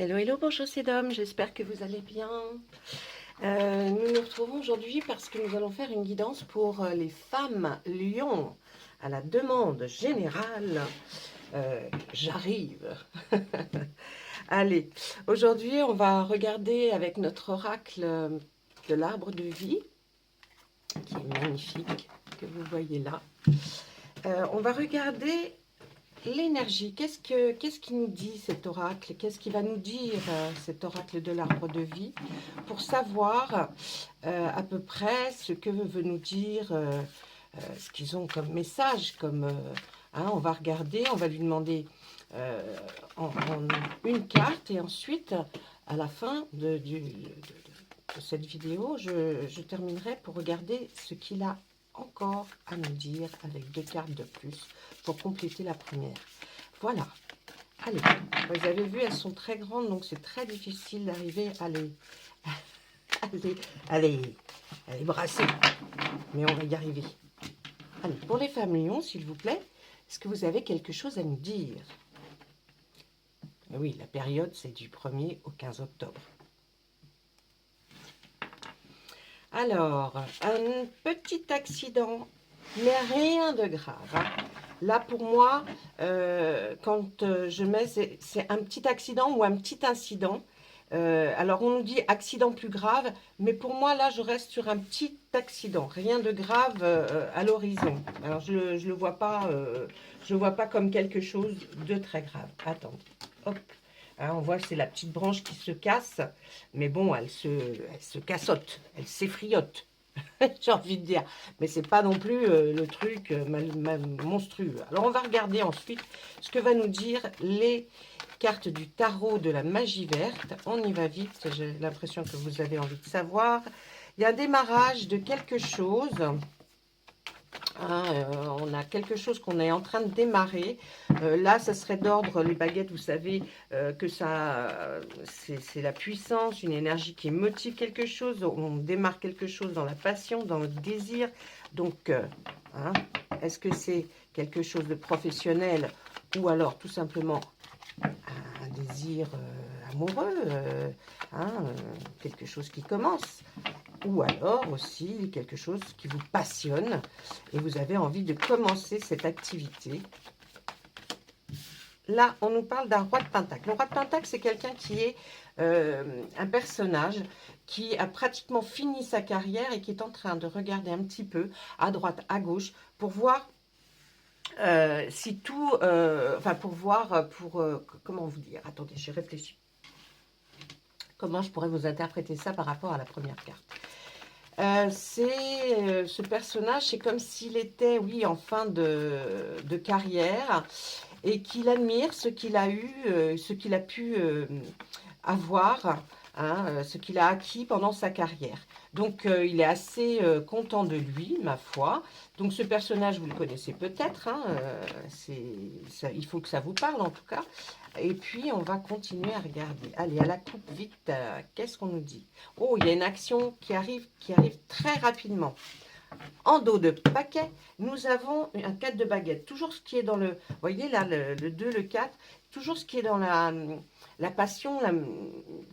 Hello, hello, bonjour c'est Dom, j'espère que vous allez bien. Nous nous retrouvons aujourd'hui parce que nous allons faire une guidance pour les femmes lions. À la demande générale, j'arrive. Allez, aujourd'hui on va regarder avec notre oracle de l'arbre de vie, qui est magnifique, que vous voyez là. On va regarder l'énergie. Qu'est-ce qui nous dit cet oracle? Qu'est-ce qui va nous dire cet oracle de l'arbre de vie pour savoir à peu près ce que veut nous dire, ce qu'ils ont comme message, on va regarder, on va lui demander en une carte et ensuite à la fin de cette vidéo, je terminerai pour regarder ce qu'il a encore à nous dire avec 2 cartes de plus pour compléter la première. Voilà. Allez, vous avez vu, elles sont très grandes, donc c'est très difficile d'arriver à les brasser. Mais on va y arriver. Allez, pour les femmes lions, s'il vous plaît, est-ce que vous avez quelque chose à nous dire? Oui, la période, c'est du 1er au 15 octobre. Alors, un petit accident, mais rien de grave. Hein. Là, pour moi, quand je mets, c'est un petit accident ou un petit incident. Alors, on nous dit accident plus grave, mais pour moi, là, je reste sur un petit accident. Rien de grave à l'horizon. Alors, je le vois pas, je le vois pas comme quelque chose de très grave. Attendez, hop. Hein, on voit que c'est la petite branche qui se casse, mais bon, elle se cassote, elle s'effriote, j'ai envie de dire. Mais c'est pas non plus le truc monstrueux. Alors, on va regarder ensuite ce que va nous dire les cartes du tarot de la magie verte. On y va vite, j'ai l'impression que vous avez envie de savoir. Il y a un démarrage de quelque chose. Hein, on a quelque chose qu'on est en train de démarrer. Là, ça serait d'ordre, les baguettes, vous savez que ça, c'est la puissance, une énergie qui motive quelque chose. On démarre quelque chose dans la passion, dans le désir. Donc, hein, est-ce que c'est quelque chose de professionnel ou alors tout simplement un désir amoureux, quelque chose qui commence? Ou alors aussi quelque chose qui vous passionne et vous avez envie de commencer cette activité. Là, on nous parle d'un roi de pentacle. Le roi de pentacle, c'est quelqu'un qui est un personnage qui a pratiquement fini sa carrière et qui est en train de regarder un petit peu à droite, à gauche, pour voir si tout... pour voir, comment vous dire? Attendez, je réfléchis. Comment je pourrais vous interpréter ça par rapport à la première carte? Ce personnage, c'est comme s'il était, oui, en fin de carrière et qu'il admire ce qu'il a eu, ce qu'il a pu avoir, hein, ce qu'il a acquis pendant sa carrière. Donc, il est assez content de lui, ma foi. Donc, ce personnage, vous le connaissez peut-être, hein, il faut que ça vous parle en tout cas. Et puis, on va continuer à regarder. Allez, à la coupe vite, qu'est-ce qu'on nous dit? Oh, il y a une action qui arrive très rapidement. En dos de paquet, nous avons un 4 de baguette. Toujours ce qui est dans le... Vous voyez là, le 2, le 4. Toujours ce qui est dans la passion,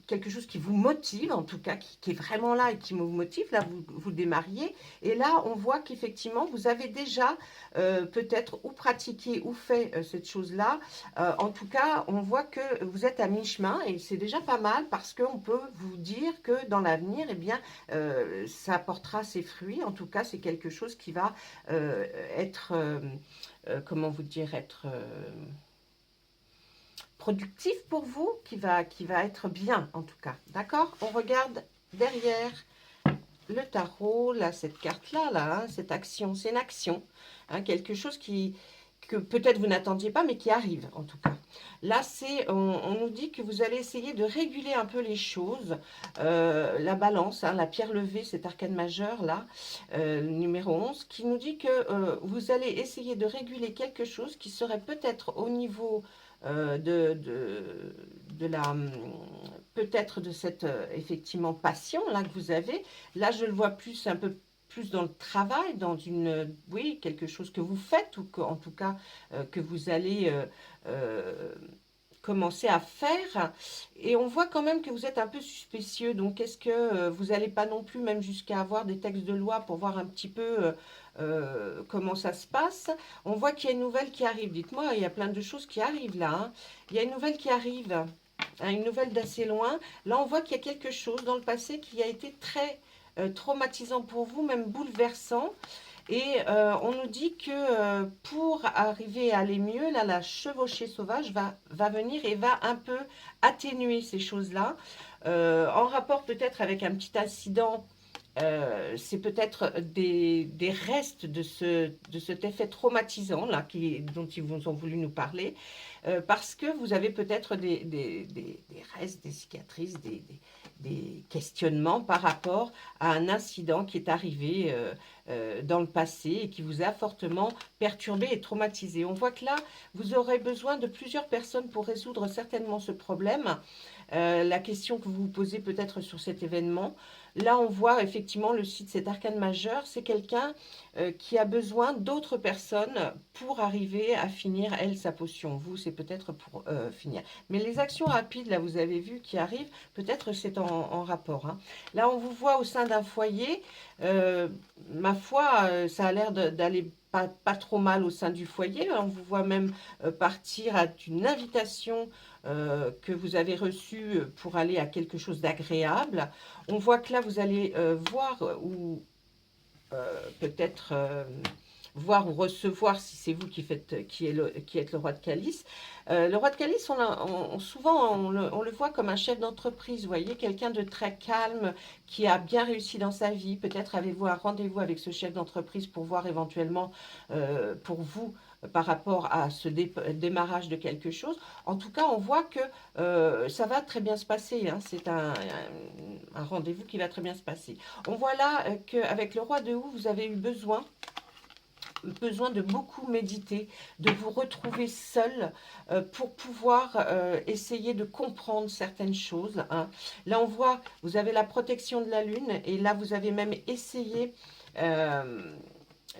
quelque chose qui vous motive, en tout cas, qui est vraiment là et qui vous motive. Là, vous démarriez. Et là, on voit qu'effectivement, vous avez déjà peut-être ou pratiqué ou fait cette chose-là. En tout cas, on voit que vous êtes à mi-chemin et c'est déjà pas mal parce qu'on peut vous dire que dans l'avenir, eh bien, ça apportera ses fruits. En tout cas, c'est quelque chose qui va être, comment vous dire, être productif pour vous, qui va être bien en tout cas. D'accord? On regarde derrière le tarot, là, cette carte-là, là, hein, cette action, c'est une action, hein, quelque chose que peut-être vous n'attendiez pas, mais qui arrive en tout cas. Là, on nous dit que vous allez essayer de réguler un peu les choses. La balance, hein, la pierre levée, cet arcane majeur, là, numéro 11, qui nous dit que vous allez essayer de réguler quelque chose qui serait peut-être au niveau de la... peut-être de cette, effectivement, passion, là, que vous avez. Là, je le vois plus, un peu plus dans le travail, dans une, oui, quelque chose que vous faites ou que, en tout cas que vous allez commencer à faire. Et on voit quand même que vous êtes un peu suspicieux. Donc, est-ce que vous n'allez pas non plus même jusqu'à avoir des textes de loi pour voir un petit peu comment ça se passe? On voit qu'il y a une nouvelle qui arrive. Dites-moi, il y a plein de choses qui arrivent là, hein. Il y a une nouvelle qui arrive, hein, une nouvelle d'assez loin. Là, on voit qu'il y a quelque chose dans le passé qui a été très traumatisant pour vous, même bouleversant. Et on nous dit que pour arriver à aller mieux, là, la chevauchée sauvage va venir et va un peu atténuer ces choses-là. En rapport peut-être avec un petit incident, c'est peut-être des restes de cet effet traumatisant là, dont ils vous ont voulu nous parler, parce que vous avez peut-être des restes, des cicatrices, des questionnements par rapport à un incident qui est arrivé dans le passé et qui vous a fortement perturbé et traumatisé. On voit que là, vous aurez besoin de plusieurs personnes pour résoudre certainement ce problème. La question que vous vous posez peut-être sur cet événement. Là, on voit effectivement le site, cet arcane majeur, c'est quelqu'un qui a besoin d'autres personnes pour arriver à finir, elle, sa potion. Vous, c'est peut-être pour finir. Mais les actions rapides, là, vous avez vu, qui arrivent, peut-être c'est en rapport, hein. Là, on vous voit au sein d'un foyer. Ma foi, ça a l'air d'aller pas trop mal au sein du foyer. On vous voit même partir à une invitation que vous avez reçue pour aller à quelque chose d'agréable. On voit que là, vous allez voir ou peut-être voir ou recevoir, si c'est vous qui êtes le roi de calice. Le roi de calice, souvent, on le voit comme un chef d'entreprise, vous voyez, quelqu'un de très calme, qui a bien réussi dans sa vie. Peut-être avez-vous un rendez-vous avec ce chef d'entreprise pour voir éventuellement pour vous, par rapport à ce démarrage de quelque chose. En tout cas, on voit que ça va très bien se passer, hein. C'est un rendez-vous qui va très bien se passer. On voit là qu'avec le roi de houx, vous avez eu besoin de beaucoup méditer, de vous retrouver seul pour pouvoir essayer de comprendre certaines choses, hein. Là, on voit, vous avez la protection de la lune et là, vous avez même essayé euh,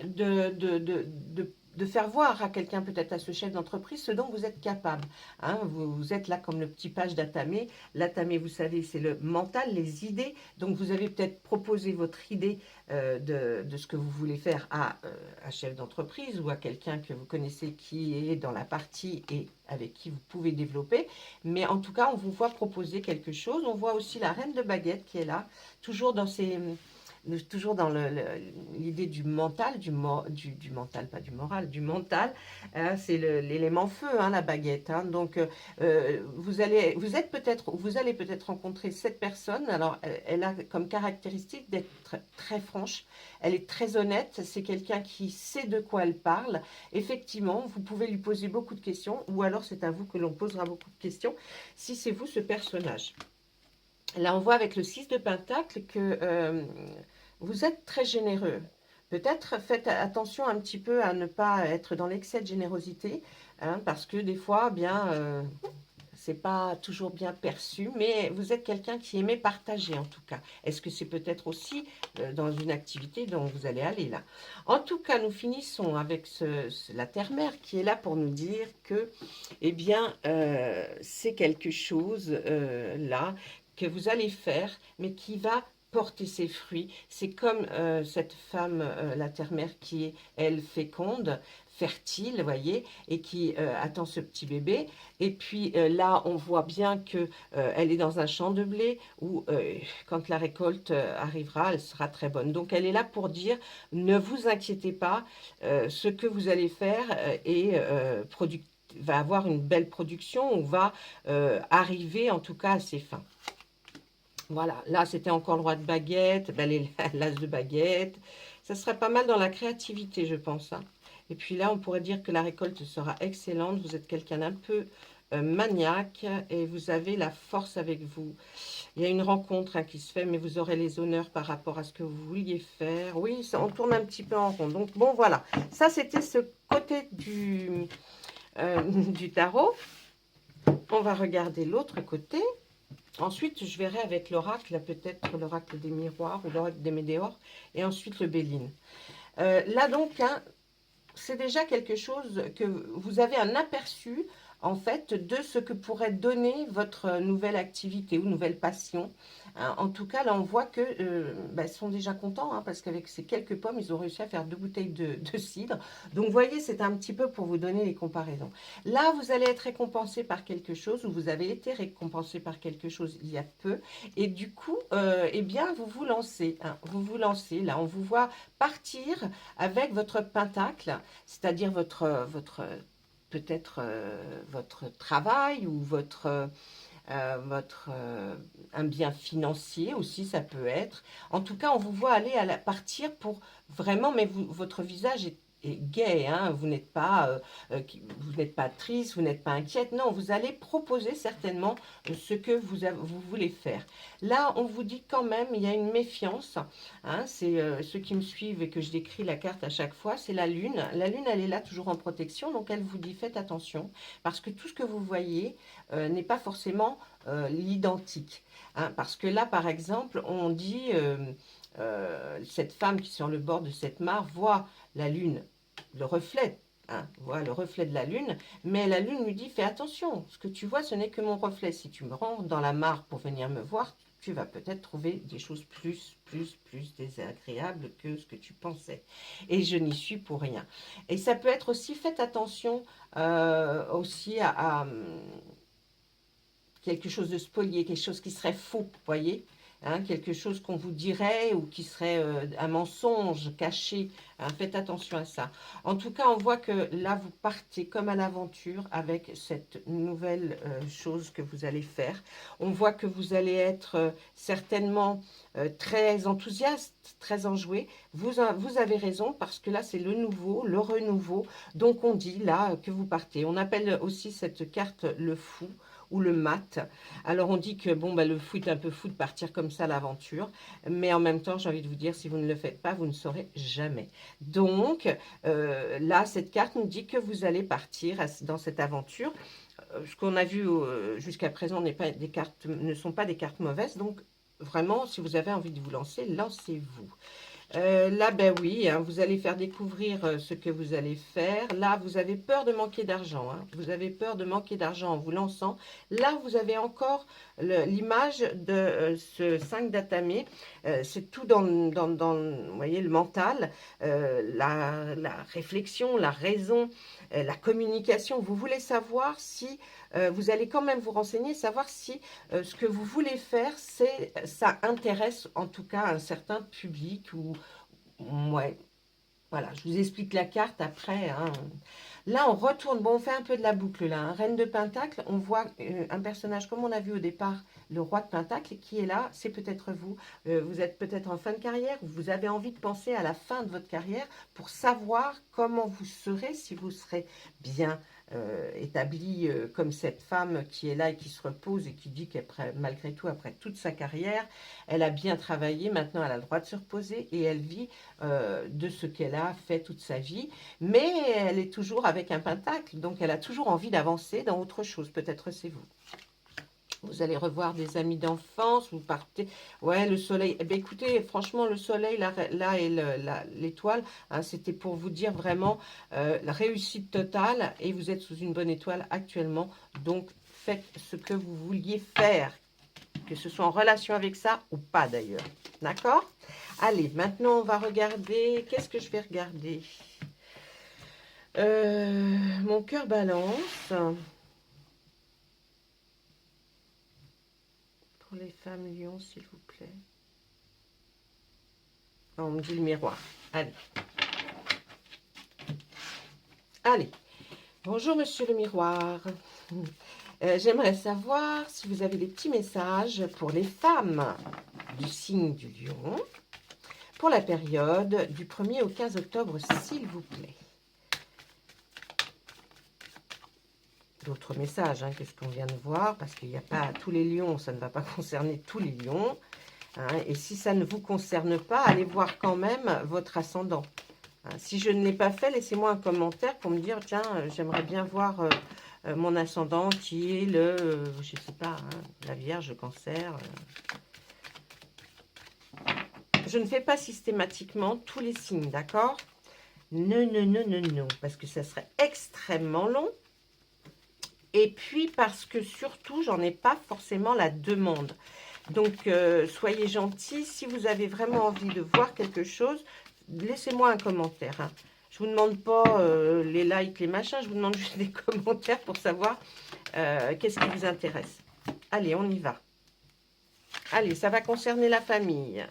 de faire voir à quelqu'un, peut-être à ce chef d'entreprise, ce dont vous êtes capable, hein. Vous êtes là comme le petit page d'Atamé. L'Atamé, vous savez, c'est le mental, les idées. Donc, vous avez peut-être proposé votre idée de ce que vous voulez faire à un chef d'entreprise ou à quelqu'un que vous connaissez qui est dans la partie et avec qui vous pouvez développer. Mais en tout cas, on vous voit proposer quelque chose. On voit aussi la reine de baguette qui est là, toujours dans toujours dans l'idée du mental, du mental, pas du moral, du mental, hein. C'est l'élément feu, hein, la baguette, hein. Donc, vous allez peut-être rencontrer cette personne. Alors, elle a comme caractéristique d'être très franche, elle est très honnête, c'est quelqu'un qui sait de quoi elle parle. Effectivement, vous pouvez lui poser beaucoup de questions, ou alors c'est à vous que l'on posera beaucoup de questions, si c'est vous ce personnage. Là, on voit avec le 6 de Pentacle que vous êtes très généreux. Peut-être faites attention un petit peu à ne pas être dans l'excès de générosité, hein, parce que des fois, bien, c'est pas toujours bien perçu, mais vous êtes quelqu'un qui aimait partager en tout cas. Est-ce que c'est peut-être aussi dans une activité dont vous allez aller là? En tout cas, nous finissons avec la terre-mère qui est là pour nous dire que, eh bien, c'est quelque chose là que vous allez faire, mais qui va porter ses fruits. C'est comme cette femme, la terre-mère, qui est, elle, féconde, fertile, vous voyez, et qui attend ce petit bébé. Et puis là, on voit bien que elle est dans un champ de blé où, quand la récolte arrivera, elle sera très bonne. Donc, elle est là pour dire, ne vous inquiétez pas, ce que vous allez faire va avoir une belle production ou va arriver en tout cas à ses fins. Voilà, là c'était encore le roi de baguette, ben, l'as de baguette. Ça serait pas mal dans la créativité, je pense, hein. Et puis là, on pourrait dire que la récolte sera excellente. Vous êtes quelqu'un d'un peu maniaque et vous avez la force avec vous. Il y a une rencontre, hein, qui se fait, mais vous aurez les honneurs par rapport à ce que vous vouliez faire. Oui, ça, on tourne un petit peu en rond. Donc bon, voilà. Ça, c'était ce côté du tarot. On va regarder l'autre côté. Ensuite, je verrai avec l'oracle, peut-être l'oracle des miroirs ou l'oracle des météores, et ensuite le Béline. Là donc, hein, c'est déjà quelque chose que vous avez un aperçu en fait, de ce que pourrait donner votre nouvelle activité ou nouvelle passion. Hein, en tout cas, là, on voit que ils sont déjà contents, hein, parce qu'avec ces quelques pommes, ils ont réussi à faire 2 bouteilles de cidre. Donc, vous voyez, c'est un petit peu pour vous donner les comparaisons. Là, vous allez être récompensé par quelque chose, ou vous avez été récompensé par quelque chose il y a peu. Et du coup, eh bien, vous vous lancez. Hein, vous vous lancez. Là, on vous voit partir avec votre pentacle, c'est-à-dire votre peut-être votre travail ou un bien financier aussi, ça peut être. En tout cas, on vous voit aller partir pour vraiment, mais votre visage est gai, hein, vous n'êtes pas triste, vous n'êtes pas inquiète, non, vous allez proposer certainement ce que vous voulez faire. Là, on vous dit quand même, il y a une méfiance, hein, c'est ceux qui me suivent et que je décris la carte à chaque fois, c'est la lune. La lune, elle est là toujours en protection, donc elle vous dit faites attention, parce que tout ce que vous voyez n'est pas forcément l'identique. Hein, parce que là, par exemple, on dit, cette femme qui est sur le bord de cette mare voit la lune, le reflet, hein, voit le reflet de la lune, mais la lune lui dit, fais attention, ce que tu vois, ce n'est que mon reflet. Si tu me rentres dans la mare pour venir me voir, tu vas peut-être trouver des choses plus désagréables que ce que tu pensais. Et je n'y suis pour rien. Et ça peut être aussi, faites attention aussi à quelque chose de spolié, quelque chose qui serait faux, voyez, hein, quelque chose qu'on vous dirait ou qui serait un mensonge caché. Hein, faites attention à ça. En tout cas, on voit que là, vous partez comme à l'aventure avec cette nouvelle chose que vous allez faire. On voit que vous allez être certainement très enthousiaste, très enjoué. Vous avez raison parce que là, c'est le nouveau, le renouveau. Donc, on dit là que vous partez. On appelle aussi cette carte le fou ou le mat. Alors on dit que bon, le fou est un peu fou de partir comme ça à l'aventure, mais en même temps, j'ai envie de vous dire, si vous ne le faites pas, vous ne saurez jamais. Donc là, cette carte nous dit que vous allez partir dans cette aventure. Ce qu'on a vu jusqu'à présent ne sont pas des cartes mauvaises, donc vraiment, si vous avez envie de vous lancer, lancez-vous. Là, ben oui, hein, vous allez faire découvrir ce que vous allez faire. Là, vous avez peur de manquer d'argent. Hein. Vous avez peur de manquer d'argent en vous lançant. Là, vous avez encore l'image de ce 5 d'Atamé. C'est tout vous voyez, le mental, la réflexion, la raison, la communication. Vous voulez savoir si vous allez quand même vous renseigner, savoir si ce que vous voulez faire, ça intéresse en tout cas un certain public ou ouais. Voilà, je vous explique la carte après. Hein. Là, on retourne. Bon, on fait un peu de la boucle là. Hein. Reine de Pentacle, on voit un personnage comme on a vu au départ, le roi de Pentacle, qui est là. C'est peut-être vous. Vous êtes peut-être en fin de carrière. Vous avez envie de penser à la fin de votre carrière pour savoir comment vous serez, si vous serez bien établi comme cette femme qui est là et qui se repose et qui dit qu'après, malgré tout, après toute sa carrière, elle a bien travaillé. Maintenant, elle a le droit de se reposer et elle vit de ce qu'elle a fait toute sa vie, mais elle est toujours avec un pentacle, donc elle a toujours envie d'avancer dans autre chose. Peut-être c'est vous. Vous allez revoir des amis d'enfance, vous partez... Ouais, le soleil. Eh bien, écoutez, franchement, le soleil, là et l'étoile, hein, c'était pour vous dire vraiment la réussite totale, et vous êtes sous une bonne étoile actuellement, donc faites ce que vous vouliez faire, que ce soit en relation avec ça ou pas d'ailleurs. D'accord? Allez, maintenant on va regarder. Qu'est-ce que je vais regarder? Mon cœur balance. Pour les femmes lions, s'il vous plaît. Oh, on me dit le miroir. Allez. Allez. Bonjour, monsieur le miroir. J'aimerais savoir si vous avez des petits messages pour les femmes du signe du lion pour la période du 1er au 15 octobre, s'il vous plaît. D'autres messages hein, que ce qu'on vient de voir, parce qu'il n'y a pas tous les lions, ça ne va pas concerner tous les lions. Hein, et si ça ne vous concerne pas, allez voir quand même votre ascendant. Hein, si je ne l'ai pas fait, laissez-moi un commentaire pour me dire, tiens, j'aimerais bien voir mon ascendant qui est je ne sais pas, hein, la Vierge, le Cancer. Je ne fais pas systématiquement tous les signes, d'accord? Non, parce que ça serait extrêmement long. Et puis parce que surtout, j'en ai pas forcément la demande. Donc, soyez gentils. Si vous avez vraiment envie de voir quelque chose, laissez-moi un commentaire. Hein. Je ne vous demande pas les likes, les machins. Je vous demande juste des commentaires pour savoir qu'est-ce qui vous intéresse. Allez, on y va. Allez, ça va concerner la famille.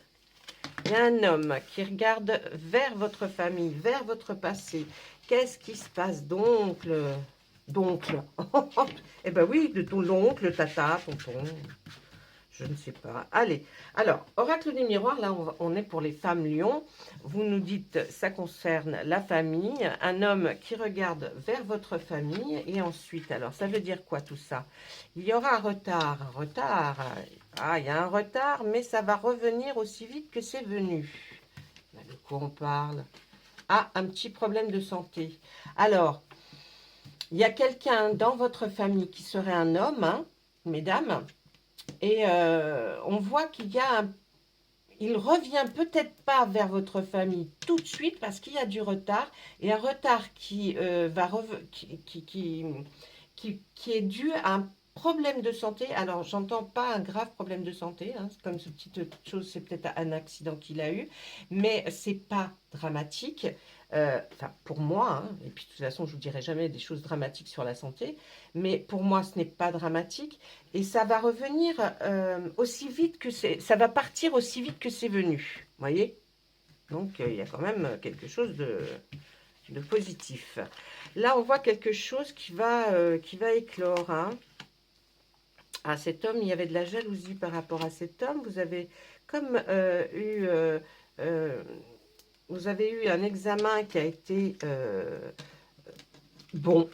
Il y a un homme qui regarde vers votre famille, vers votre passé. Qu'est-ce qui se passe d'oncle? D'oncle. Eh ben oui, de ton oncle, tata, tonton. Je ne sais pas. Allez, alors, oracle des miroirs, là, on est pour les femmes lions. Vous nous dites, ça concerne la famille, un homme qui regarde vers votre famille. Et ensuite, alors, ça veut dire quoi tout ça? Il y aura un retard. Un retard. Ah, il y a un retard, mais ça va revenir aussi vite que c'est venu. De quoi on parle? Ah, un petit problème de santé. Alors, il y a quelqu'un dans votre famille qui serait un homme, hein, mesdames. Et on voit qu'il y a il revient peut-être pas vers votre famille tout de suite parce qu'il y a du retard. Et un retard qui, qui est dû à un problème de santé. Alors, j'entends pas un grave problème de santé. Hein, comme cette petite chose, c'est peut-être un accident qu'il a eu. Mais c'est pas dramatique. Enfin, pour moi, hein, et puis de toute façon, je vous dirai jamais des choses dramatiques sur la santé, mais pour moi, ce n'est pas dramatique, et ça va revenir aussi vite que ça va partir aussi vite que c'est venu, voyez. Donc, il y a quand même quelque chose de positif. Là, on voit quelque chose qui va éclore. Hein. À cet homme, il y avait de la jalousie par rapport à cet homme. Vous avez comme vous avez eu un examen qui a été bon,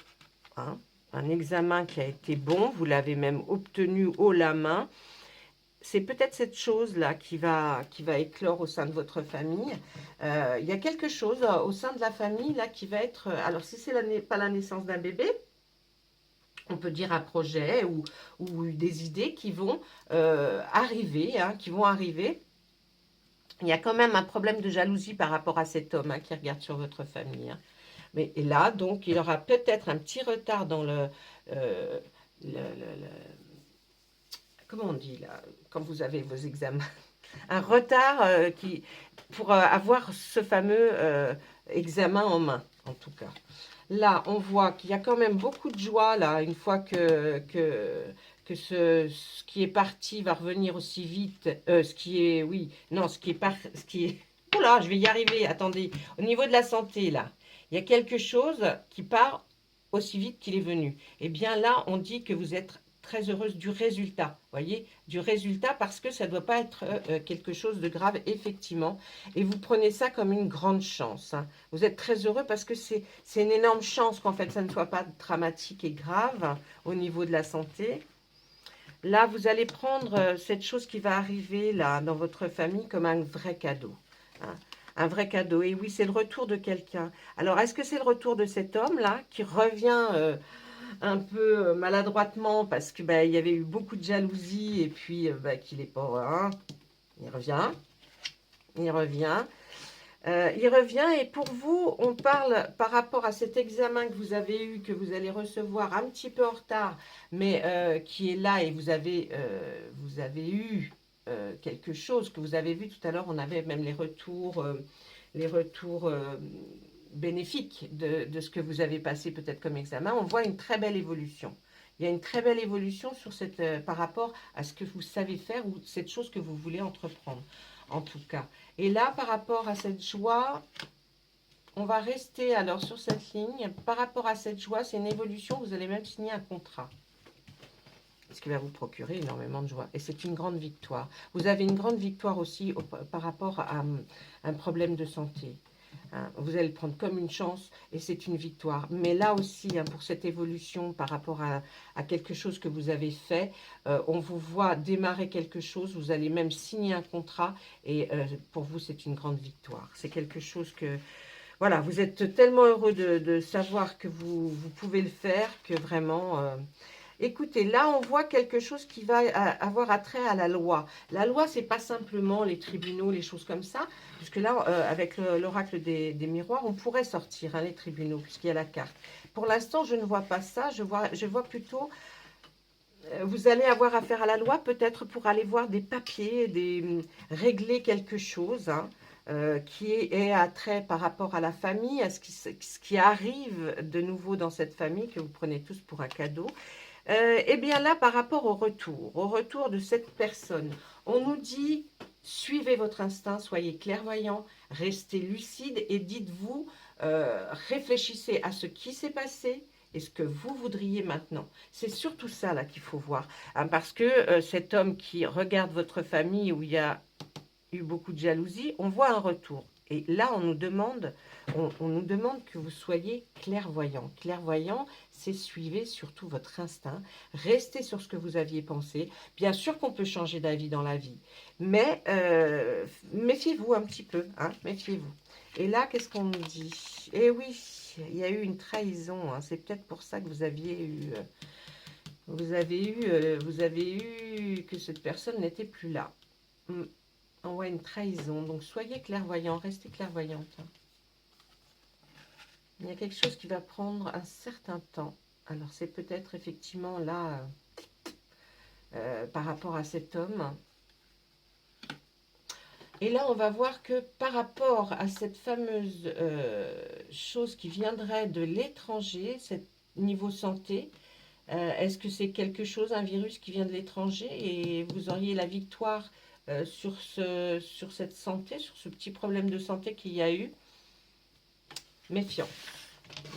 hein, un examen qui a été bon, vous l'avez même obtenu haut la main. C'est peut-être cette chose-là qui va éclore au sein de votre famille. Il y a quelque chose au sein de la famille là qui va être... alors, si ce n'est pas la naissance d'un bébé, on peut dire un projet ou des idées qui vont arriver, hein, qui vont arriver. Il y a quand même un problème de jalousie par rapport à cet homme hein, qui regarde sur votre famille. Hein. Mais et là, donc, il aura peut-être un petit retard dans euh, comment on dit là, quand vous avez vos examens, un retard pour avoir ce fameux examen en main, en tout cas. Là, on voit qu'il y a quand même beaucoup de joie, là, une fois que ce qui est parti va revenir aussi vite. Ce qui est, oui, non, ce qui est... Oula, je vais y arriver, attendez. Au niveau de la santé, là, il y a quelque chose qui part aussi vite qu'il est venu. Eh bien, là, on dit que vous êtes très heureuse du résultat, voyez, du résultat parce que ça ne doit pas être quelque chose de grave, effectivement. Et vous prenez ça comme une grande chance. Hein. Vous êtes très heureux parce que c'est une énorme chance qu'en fait, ça ne soit pas dramatique et grave hein, au niveau de la santé. Là, vous allez prendre cette chose qui va arriver là dans votre famille comme un vrai cadeau. Hein. Un vrai cadeau. Et oui, c'est le retour de quelqu'un. Alors, est-ce que c'est le retour de cet homme-là qui revient un peu maladroitement parce que il y avait eu beaucoup de jalousie et puis qu'il est pas... Hein, il revient. Il revient. Il revient et pour vous, on parle par rapport à cet examen que vous avez eu, que vous allez recevoir un petit peu en retard, mais qui est là et vous avez eu quelque chose que vous avez vu tout à l'heure. On avait même les retours bénéfiques de ce que vous avez passé peut-être comme examen. On voit une très belle évolution. Il y a une très belle évolution sur par rapport à ce que vous savez faire ou cette chose que vous voulez entreprendre, en tout cas. Et là, par rapport à cette joie, on va rester alors sur cette ligne. Par rapport à cette joie, c'est une évolution. Vous allez même signer un contrat. Ce qui va vous procurer énormément de joie. Et c'est une grande victoire. Vous avez une grande victoire aussi par rapport à un problème de santé. Hein, vous allez le prendre comme une chance et c'est une victoire. Mais là aussi, hein, pour cette évolution par rapport à quelque chose que vous avez fait, on vous voit démarrer quelque chose, vous allez même signer un contrat et pour vous, c'est une grande victoire. C'est quelque chose que... Voilà, vous êtes tellement heureux de savoir que vous pouvez le faire que vraiment... Écoutez, là, on voit quelque chose qui va avoir attrait à la loi. La loi, c'est pas simplement les tribunaux, les choses comme ça, puisque là, avec l'oracle des miroirs, on pourrait sortir hein, les tribunaux, puisqu'il y a la carte. Pour l'instant, je ne vois pas ça. Je vois plutôt, vous allez avoir affaire à la loi, peut-être pour aller voir des papiers, régler quelque chose, hein, qui est attrait par rapport à la famille, à ce qui arrive de nouveau dans cette famille, que vous prenez tous pour un cadeau. Eh bien là, par rapport au retour de cette personne, on nous dit, suivez votre instinct, soyez clairvoyant, restez lucide et dites-vous, réfléchissez à ce qui s'est passé et ce que vous voudriez maintenant. C'est surtout ça là qu'il faut voir. Hein, parce que cet homme qui regarde votre famille où il y a eu beaucoup de jalousie, on voit un retour. Et là, on nous demande que vous soyez clairvoyant. Clairvoyant, c'est suivez surtout votre instinct. Restez sur ce que vous aviez pensé. Bien sûr qu'on peut changer d'avis dans la vie, mais méfiez-vous un petit peu. Hein, méfiez-vous. Et là, qu'est-ce qu'on nous dit? Eh oui, il y a eu une trahison. Hein, c'est peut-être pour ça que vous aviez eu... vous avez eu que cette personne n'était plus là. On voit une trahison. Donc, soyez clairvoyant, restez clairvoyante. Il y a quelque chose qui va prendre un certain temps. Alors, c'est peut-être effectivement là, par rapport à cet homme. Et là, on va voir que par rapport à cette fameuse chose qui viendrait de l'étranger, ce niveau santé, est-ce que c'est quelque chose, un virus qui vient de l'étranger et vous auriez la victoire sur cette santé, sur ce petit problème de santé qu'il y a eu? Méfiance.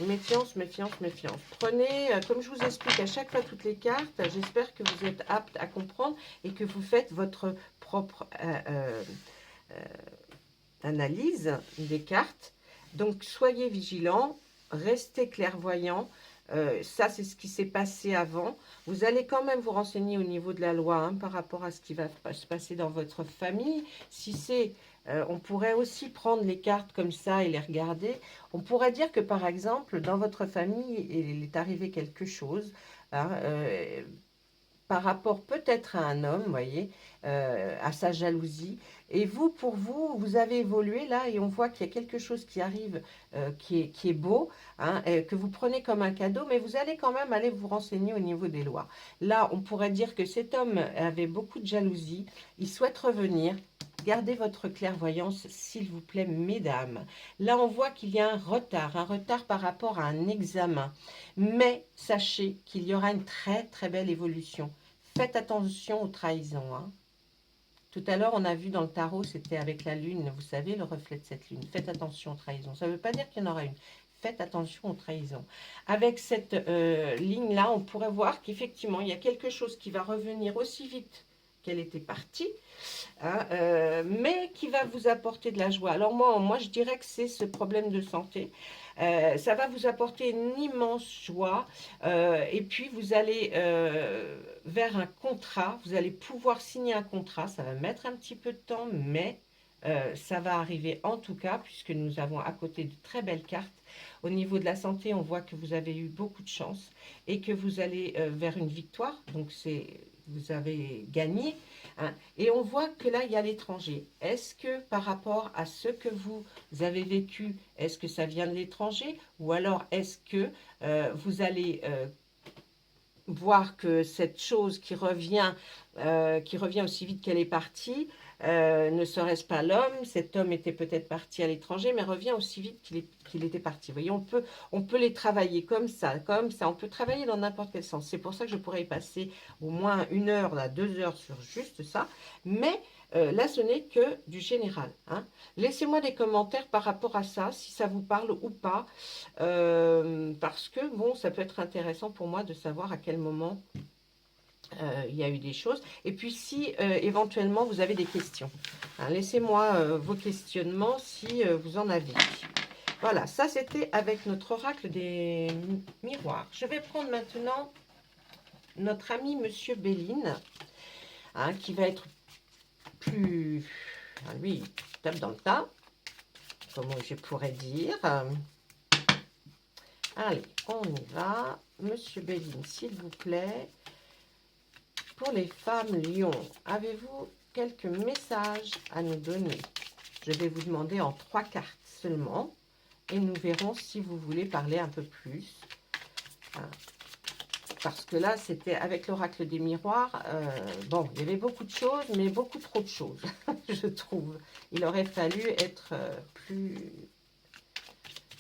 Méfiance, méfiance, méfiance. Prenez, comme je vous explique à chaque fois toutes les cartes, j'espère que vous êtes apte à comprendre et que vous faites votre propre analyse des cartes. Donc, soyez vigilants, restez clairvoyants. Ça, c'est ce qui s'est passé avant. Vous allez quand même vous renseigner au niveau de la loi hein, par rapport à ce qui va se passer dans votre famille. Si c'est, on pourrait aussi prendre les cartes comme ça et les regarder. On pourrait dire que, par exemple, dans votre famille, il est arrivé quelque chose hein, par rapport peut-être à un homme, vous voyez, à sa jalousie. Et vous, pour vous, vous avez évolué là et on voit qu'il y a quelque chose qui arrive qui est beau, hein, que vous prenez comme un cadeau, mais vous allez quand même aller vous renseigner au niveau des lois. Là, on pourrait dire que cet homme avait beaucoup de jalousie, il souhaite revenir. Gardez votre clairvoyance, s'il vous plaît, mesdames. Là, on voit qu'il y a un retard par rapport à un examen. Mais sachez qu'il y aura une très, très belle évolution. Faites attention aux trahisons. Hein. Tout à l'heure, on a vu dans le tarot, c'était avec la lune, vous savez, le reflet de cette lune. Faites attention aux trahisons. Ça ne veut pas dire qu'il y en aura une. Faites attention aux trahisons. Avec cette ligne-là, on pourrait voir qu'effectivement, il y a quelque chose qui va revenir aussi vite qu'elle était partie, hein, mais qui va vous apporter de la joie. Alors moi je dirais que c'est ce problème de santé. Ça va vous apporter une immense joie et puis vous allez vers un contrat, vous allez pouvoir signer un contrat, ça va mettre un petit peu de temps, mais ça va arriver en tout cas, puisque nous avons à côté de très belles cartes. Au niveau de la santé, on voit que vous avez eu beaucoup de chance et que vous allez vers une victoire, donc vous avez gagné. Hein. Et on voit que là, il y a l'étranger. Est-ce que par rapport à ce que vous avez vécu, est-ce que ça vient de l'étranger? Ou alors est-ce que vous allez voir que cette chose qui revient aussi vite qu'elle est partie, ne serait-ce pas l'homme? Cet homme était peut-être parti à l'étranger, mais revient aussi vite qu'il était parti. Vous voyez, on peut les travailler comme ça, comme ça. On peut travailler dans n'importe quel sens. C'est pour ça que je pourrais y passer au moins 1 heure, là, 2 heures sur juste ça. Mais là, ce n'est que du général. Hein. Laissez-moi des commentaires par rapport à ça, si ça vous parle ou pas. Parce que, bon, ça peut être intéressant pour moi de savoir à quel moment il y a eu des choses. Et puis, si éventuellement vous avez des questions, hein, laissez-moi vos questionnements si vous en avez. Voilà, ça c'était avec notre oracle des miroirs. Je vais prendre maintenant notre ami Monsieur Béline, hein, qui va être plus... lui, il tape dans le tas, comment je pourrais dire. Allez, on y va. Monsieur Béline, s'il vous plaît. Pour les femmes lions, avez-vous quelques messages à nous donner? Je vais vous demander en 3 cartes seulement. Et nous verrons si vous voulez parler un peu plus. Parce que là, c'était avec l'oracle des miroirs. Bon, il y avait beaucoup de choses, mais beaucoup trop de choses, je trouve. Il aurait fallu être plus...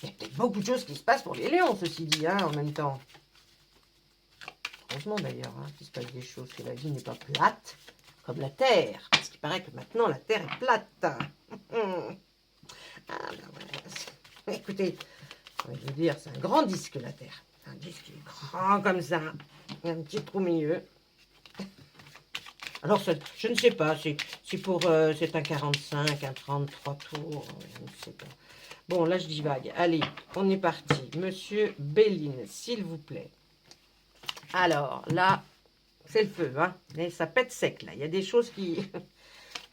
Il y a peut-être beaucoup de choses qui se passent pour les lions, ceci dit, hein, en même temps. Heureusement d'ailleurs, hein, qu'il se passe des choses, que la vie n'est pas plate, comme la Terre. Parce qu'il paraît que maintenant, la Terre est plate. Ah, ben ouais. Écoutez, je vais vous dire, c'est un grand disque, la Terre. Un disque qui est grand comme ça. Il y a un petit trou au milieu. Alors, je ne sais pas, c'est pour... c'est un 45, un 33 tours, je ne sais pas. Bon, là, je divague. Allez, on est parti. Monsieur Béline, s'il vous plaît. Alors, là, c'est le feu, hein. Et ça pète sec, là. Il y a des choses qui...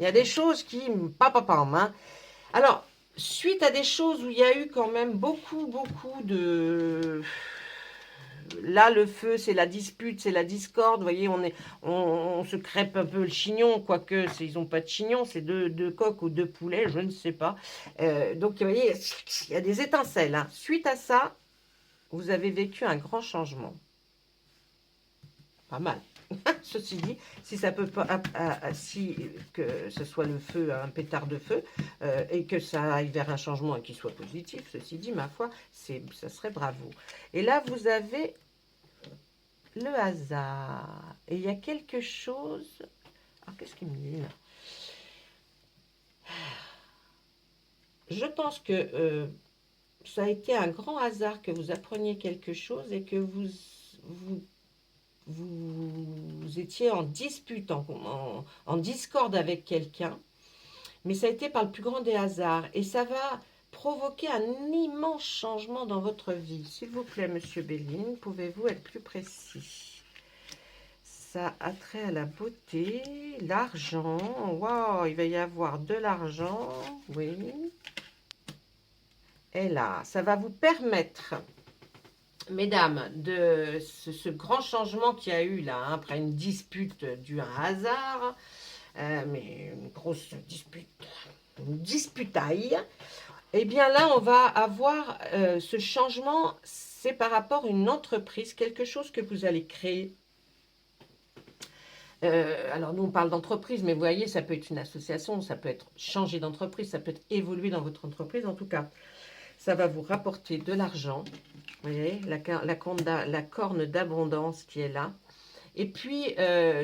il y a des choses qui... Pam, hein. Alors, suite à des choses où il y a eu quand même beaucoup de... Là, le feu, c'est la dispute, c'est la discorde. Vous voyez, on se crêpe un peu le chignon, quoique ils n'ont pas de chignon, c'est deux coqs ou deux poulets, je ne sais pas. Donc, vous voyez, il y a des étincelles, hein. Suite à ça, vous avez vécu un grand changement. Pas mal. Ceci dit, si ça peut pas, si que ce soit le feu, un pétard de feu, et que ça aille vers un changement et qu'il soit positif, ceci dit, ma foi, ça serait bravo. Et là, vous avez le hasard. Et il y a quelque chose... Alors, qu'est-ce qu'il me dit là? Je pense que ça a été un grand hasard que vous appreniez quelque chose et que vous étiez en dispute, en discorde avec quelqu'un, mais ça a été par le plus grand des hasards, et ça va provoquer un immense changement dans votre vie. S'il vous plaît, Monsieur Béline, pouvez-vous être plus précis? Ça a trait à la beauté, l'argent, waouh, il va y avoir de l'argent, oui. Et là, ça va vous permettre... Mesdames, de ce grand changement qu'il y a eu là, hein, après une dispute due à un hasard, mais une grosse dispute, une disputaille, eh bien là, on va avoir ce changement, c'est par rapport à une entreprise, quelque chose que vous allez créer. Alors nous, on parle d'entreprise, mais vous voyez, ça peut être une association, ça peut être changer d'entreprise, ça peut être évoluer dans votre entreprise. En tout cas, ça va vous rapporter de l'argent. Vous voyez, la corne d'abondance qui est là. Et puis,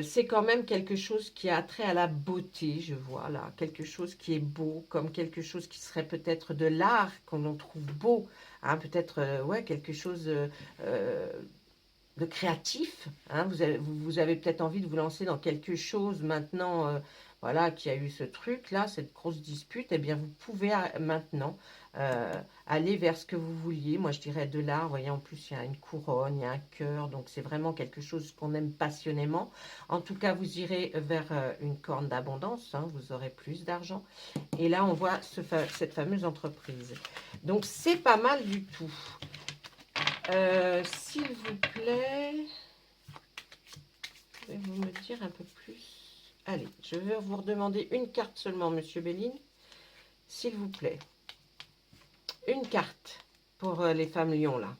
c'est quand même quelque chose qui a trait à la beauté, je vois là. Quelque chose qui est beau, comme quelque chose qui serait peut-être de l'art, qu'on trouve beau. Hein, peut-être, ouais, quelque chose de créatif. Hein. Vous avez peut-être envie de vous lancer dans quelque chose maintenant, voilà, qui a eu ce truc-là, cette grosse dispute. Eh bien, vous pouvez maintenant aller vers ce que vous vouliez. Moi, je dirais de l'art. Vous voyez, en plus, il y a une couronne, il y a un cœur. Donc, c'est vraiment quelque chose qu'on aime passionnément. En tout cas, vous irez vers une corne d'abondance. Hein, vous aurez plus d'argent. Et là, on voit cette fameuse entreprise. Donc, c'est pas mal du tout. S'il vous plaît, pouvez-vous me dire un peu plus? Allez, je vais vous redemander une carte seulement, Monsieur Béline. S'il vous plaît. Une carte pour les femmes lions, là.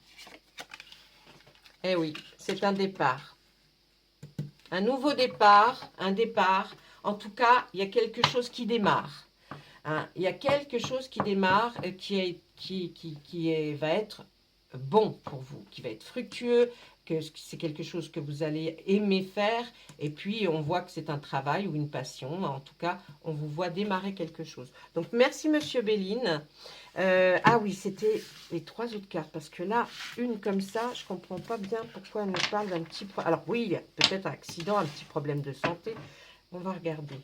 Eh oui, c'est un départ. Un nouveau départ, un départ. En tout cas, il y a quelque chose qui démarre. Hein, il y a quelque chose qui démarre qui va être bon pour vous, qui va être fructueux, que c'est quelque chose que vous allez aimer faire. Et puis, on voit que c'est un travail ou une passion. En tout cas, on vous voit démarrer quelque chose. Donc, merci, Monsieur Béline. Ah oui, c'était les 3 autres cartes. Parce que là, une comme ça, je ne comprends pas bien pourquoi elle nous parle d'un petit... Alors oui, peut-être un accident, un petit problème de santé. On va regarder.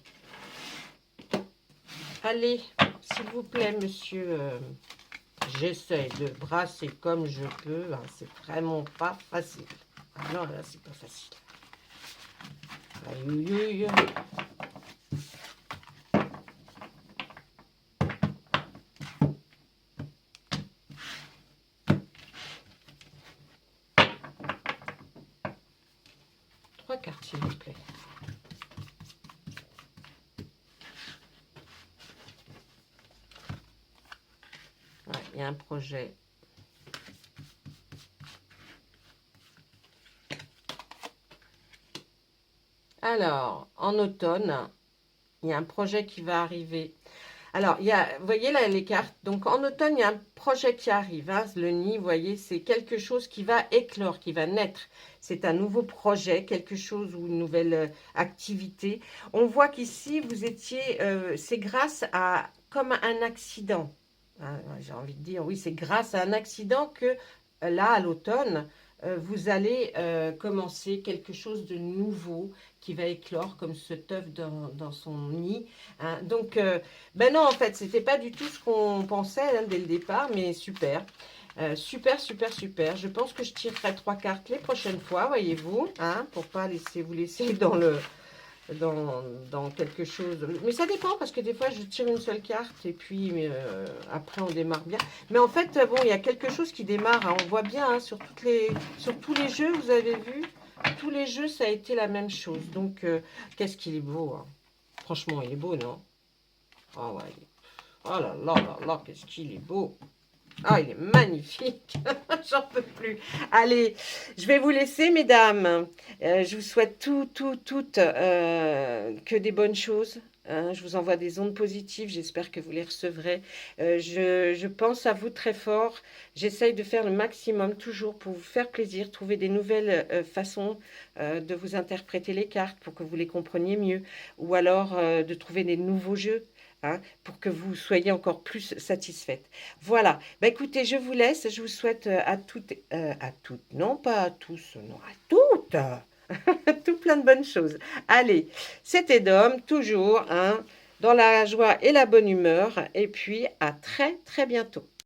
Allez, s'il vous plaît, monsieur, j'essaie de brasser comme je peux. Hein, c'est vraiment pas facile. Ah non, là, c'est pas facile. Aïe, aïe, aïe. cartes, s'il vous plaît. Ouais, il y a un projet. Alors, en automne, il y a un projet qui va arriver. Alors, vous voyez là les cartes. Donc, en automne, il y a un projet qui arrive. Hein. Le nid, vous voyez, c'est quelque chose qui va éclore, qui va naître. C'est un nouveau projet, quelque chose ou une nouvelle activité. On voit qu'ici, vous étiez, c'est grâce à, comme un accident. Hein, j'ai envie de dire, oui, c'est grâce à un accident que là, à l'automne, vous allez commencer quelque chose de nouveau qui va éclore comme cet œuf dans son nid. Hein. Donc, ben non, en fait, c'était pas du tout ce qu'on pensait hein, dès le départ, mais super. Super, super, super. Je pense que je tirerai 3 cartes les prochaines fois, voyez-vous, hein, pour pas vous laisser dans quelque chose. Mais ça dépend, parce que des fois, je tire une seule carte et puis après, on démarre bien. Mais en fait, bon, il y a quelque chose qui démarre. Hein, on voit bien hein, sur tous les jeux, vous avez vu, tous les jeux, ça a été la même chose. Donc, qu'est-ce qu'il est beau. Hein. Franchement, il est beau, non? Oh, ouais. Oh là là là là, qu'est-ce qu'il est beau. Ah, il est magnifique. J'en peux plus. Allez, je vais vous laisser, mesdames. Je vous souhaite toutes que des bonnes choses. Hein. Je vous envoie des ondes positives. J'espère que vous les recevrez. Je pense à vous très fort. J'essaye de faire le maximum toujours pour vous faire plaisir, trouver des nouvelles façons de vous interpréter les cartes pour que vous les compreniez mieux. Ou alors de trouver des nouveaux jeux. Hein, pour que vous soyez encore plus satisfaite. Voilà. Bah, écoutez, je vous laisse. Je vous souhaite à toutes, non pas à tous, non, à toutes, tout plein de bonnes choses. Allez, c'était Dom, toujours, hein, dans la joie et la bonne humeur. Et puis, à très, très bientôt.